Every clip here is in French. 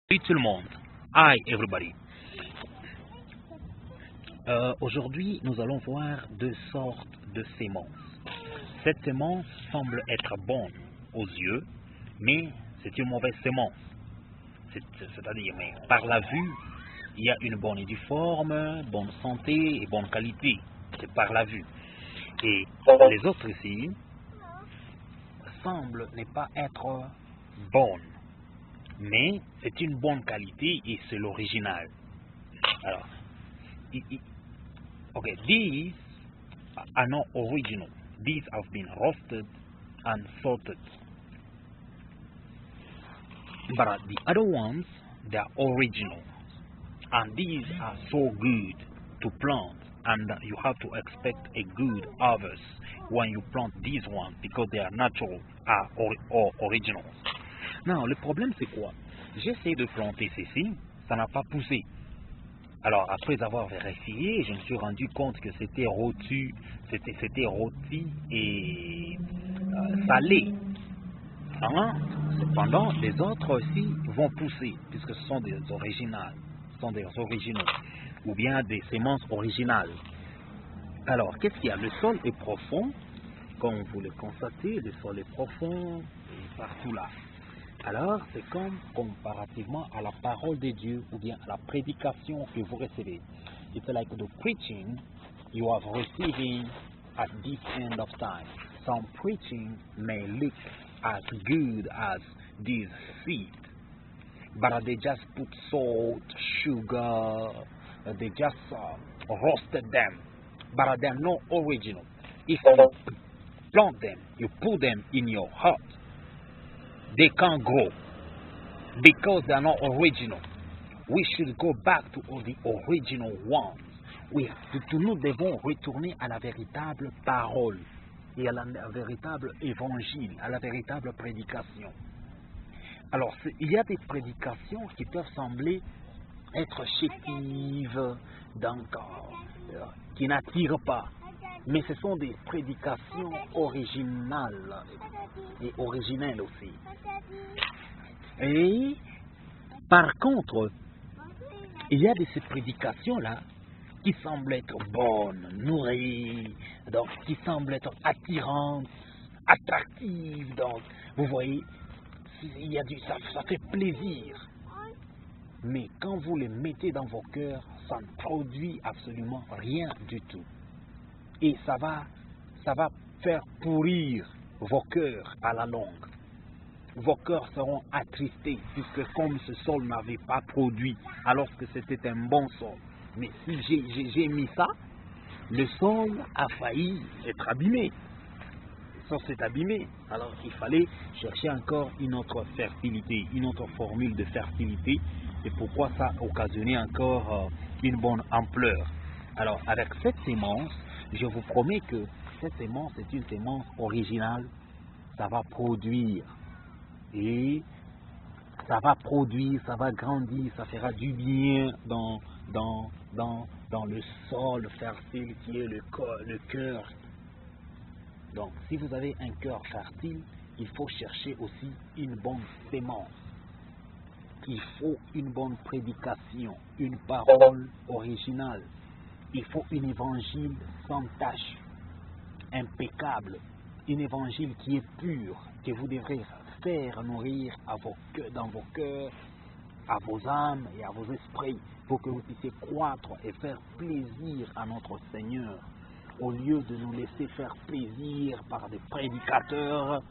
Salut tout le monde. Hi everybody. Aujourd'hui, nous allons voir deux sortes de sémences. Cette sémence semble être bonne aux yeux, mais c'est une mauvaise sémence. C'est-à-dire, mais par la vue, il y a une bonne et due forme, bonne santé et bonne qualité. C'est par la vue. Et les autres ici semblent ne pas être bonnes. Mais c'est une bonne qualité et c'est l'original. Alors, okay, these are not original. These have been roasted and salted. But the other ones, they are original. And these are so good to plant. And you have to expect a good harvest when you plant these ones because they are natural or original. Non, le problème c'est quoi? J'ai essayé de planter ceci, ça n'a pas poussé. Alors après avoir vérifié, je me suis rendu compte que c'était rôti et salé. Hein? Cependant, les autres aussi vont pousser, puisque ce sont des originales, ou bien des semences originales. Alors, qu'est-ce qu'il y a? Le sol est profond, comme vous le constatez, le sol est profond et partout là. Alors, c'est comme comparativement à la parole de Dieu ou bien à la prédication que vous recevez. It's like the preaching you have receiving at this end of time. Some preaching may look as good as this seed, but they just put salt, sugar, they just roasted them, but they're not original. If you plant them, you put them in your heart, they can't grow because they are not original. We should go back to the original ones. Nous devons retourner à la véritable parole et à la véritable évangile, à la véritable prédication. Alors, il y a des prédications qui peuvent sembler être chétives, donc qui n'attirent pas. Mais ce sont des prédications originales et originelles aussi. Et par contre, il y a de ces prédications-là qui semblent être bonnes, nourries, donc qui semblent être attirantes, attractives. Donc, vous voyez, il y a ça fait plaisir. Mais quand vous les mettez dans vos cœurs, ça ne produit absolument rien du tout. Et ça va faire pourrir vos cœurs à la longue. Vos cœurs seront attristés, puisque comme ce sol n'avait pas produit, alors que c'était un bon sol. Mais si j'ai mis ça, le sol a failli être abîmé. Le sol s'est abîmé. Alors il fallait chercher encore une autre fertilité, une autre formule de fertilité. Et pourquoi ça a occasionné encore une bonne ampleur. Alors avec cette sémence, je vous promets que cette sémence est une sémence originale. Ça va produire. Et ça va produire, ça va grandir, ça fera du bien dans le sol fertile qui est le cœur. Donc, si vous avez un cœur fertile, il faut chercher aussi une bonne sémence. Il faut une bonne prédication, une parole originale. Il faut un évangile sans tache, impeccable, un évangile qui est pur, que vous devrez faire nourrir dans vos cœurs, à vos âmes et à vos esprits, pour que vous puissiez croître et faire plaisir à notre Seigneur, au lieu de nous laisser faire plaisir par des prédicateurs.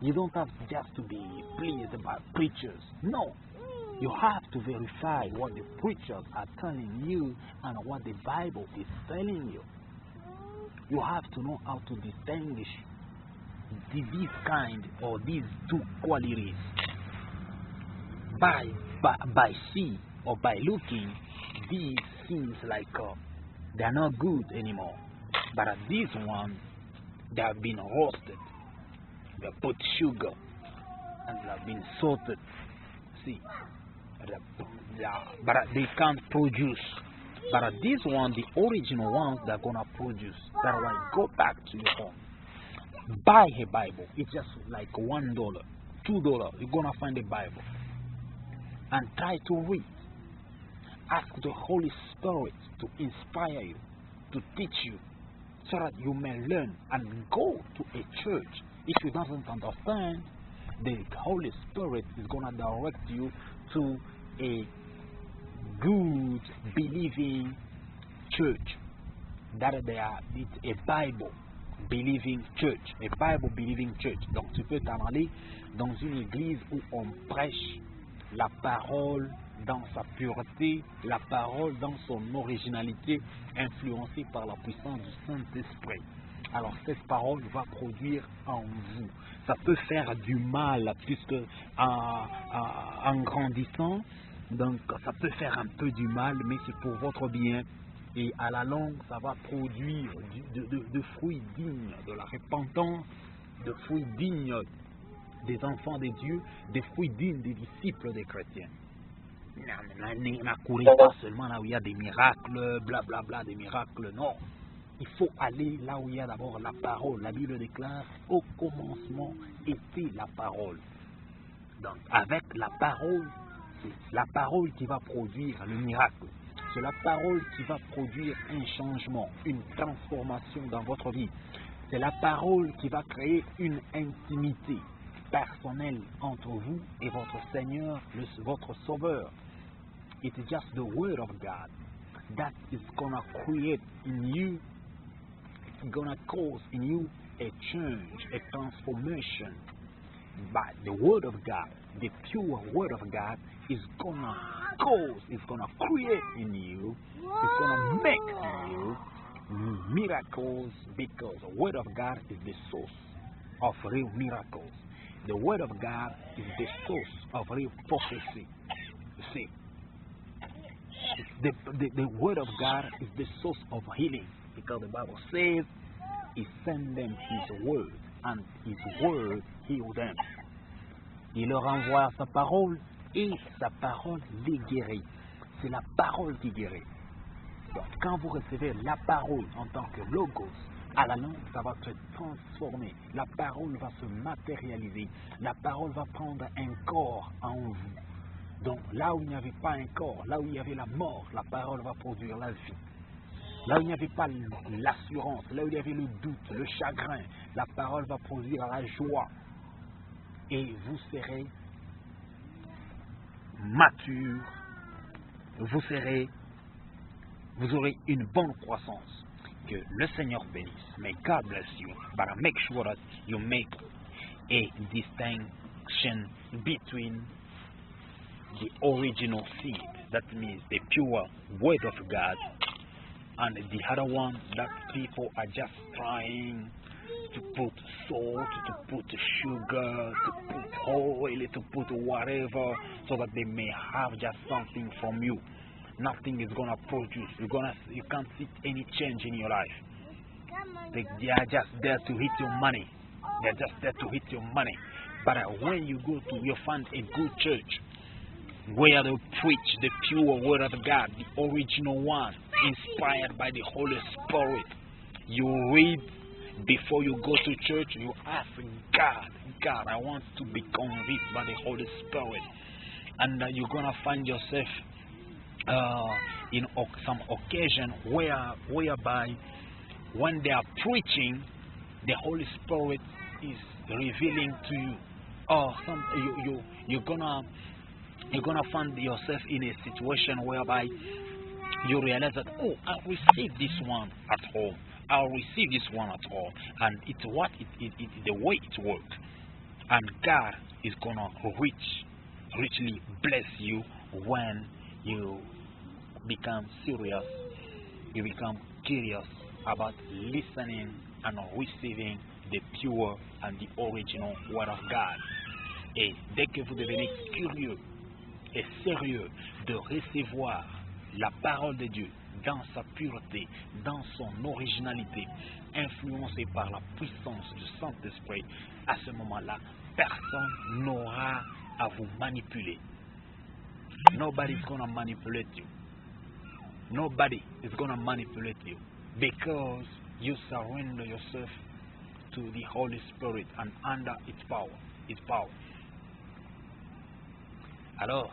You don't have just to be pleased by preachers. No, you have to verify what the preachers are telling you and what the Bible is telling you. You have to know how to distinguish this kind or these two qualities by see or by looking. These seems like they are not good anymore, but these ones, they have been roasted, they put sugar and they have been salted. See, but they can't produce. But these ones, the original ones, they're gonna produce. That's why go back to your home, buy a Bible. It's just like $1, $2. You're gonna find a Bible. and try to read. Ask the Holy Spirit to inspire you, to teach you, so that you may learn and go to a church. If you don't understand, the Holy Spirit is going to direct you to a good believing church. That it's a Bible believing church. A Bible believing church. Donc tu peux t'en aller dans une église où on prêche la parole dans sa pureté, la parole dans son originalité, influencée par la puissance du Saint-Esprit. Alors cette parole va produire en vous. Ça peut faire du mal puisque en grandissant, donc ça peut faire un peu du mal, mais c'est pour votre bien. Et à la longue, ça va produire de fruits dignes de la repentance, de fruits dignes des enfants de Dieu, des fruits dignes des disciples des chrétiens. N'accourez pas seulement là où il y a des miracles, blablabla, des miracles, non. Il faut aller là où il y a d'abord la parole. La Bible déclare, au commencement était la parole. Donc avec la parole, c'est la parole qui va produire le miracle. C'est la parole qui va produire un changement, une transformation dans votre vie. C'est la parole qui va créer une intimité personnelle entre vous et votre Seigneur, votre Sauveur. It's just the Word of God that is going to create in you, it's going to cause in you a change, a transformation. But the Word of God, the pure Word of God, is going to cause, it's going to create in you, it's going to make in you miracles, because the Word of God is the source of real miracles. The Word of God is the source of real prophecy. You see, the Word of God is the source of healing, because the Bible says He sent them His Word, and His Word healed them. Il leur envoie sa parole, et sa parole les guérit. C'est la parole qui guérit. Donc, quand vous recevez la parole en tant que logos, à la langue, ça va se transformer. La parole va se matérialiser. La parole va prendre un corps en vous. Donc, là où il n'y avait pas un corps, là où il y avait la mort, la parole va produire la vie. Là où il n'y avait pas l'assurance, là où il y avait le doute, le chagrin, la parole va produire la joie. Et vous serez mature, vous aurez une bonne croissance. Que le Seigneur bénisse. May God bless you. But make sure that you make a distinction between the original seed, that means the pure Word of God, and the other one that people are just trying to put salt, to put sugar, to put oil, to put whatever, so that they may have just something from you. Nothing is gonna produce. You can't see any change in your life. They are just there to hit your money. They're just there to hit your money. But when you go to, you find a good church where they preach the pure Word of God, the original one, inspired by the Holy Spirit. You read before you go to church. You ask God, I want to be convinced by the Holy Spirit, and you're gonna find yourself in some occasion whereby when they are preaching, the Holy Spirit is revealing to you, or you're gonna find yourself in a situation whereby you realize that, oh, I received this one at home, I'll receive this one at home, and it's the way it works, and God is gonna richly bless you when you become serious, you become curious about listening and receiving the pure and the original Word of God. Et dès que vous devenez curieux et sérieux de recevoir la parole de Dieu dans sa pureté, dans son originalité, influencée par la puissance du Saint-Esprit, à ce moment-là, personne n'aura à vous manipuler. Nobody is going to manipulate you. Nobody is going to manipulate you, because you surrender yourself to the Holy Spirit and under its power. Alors,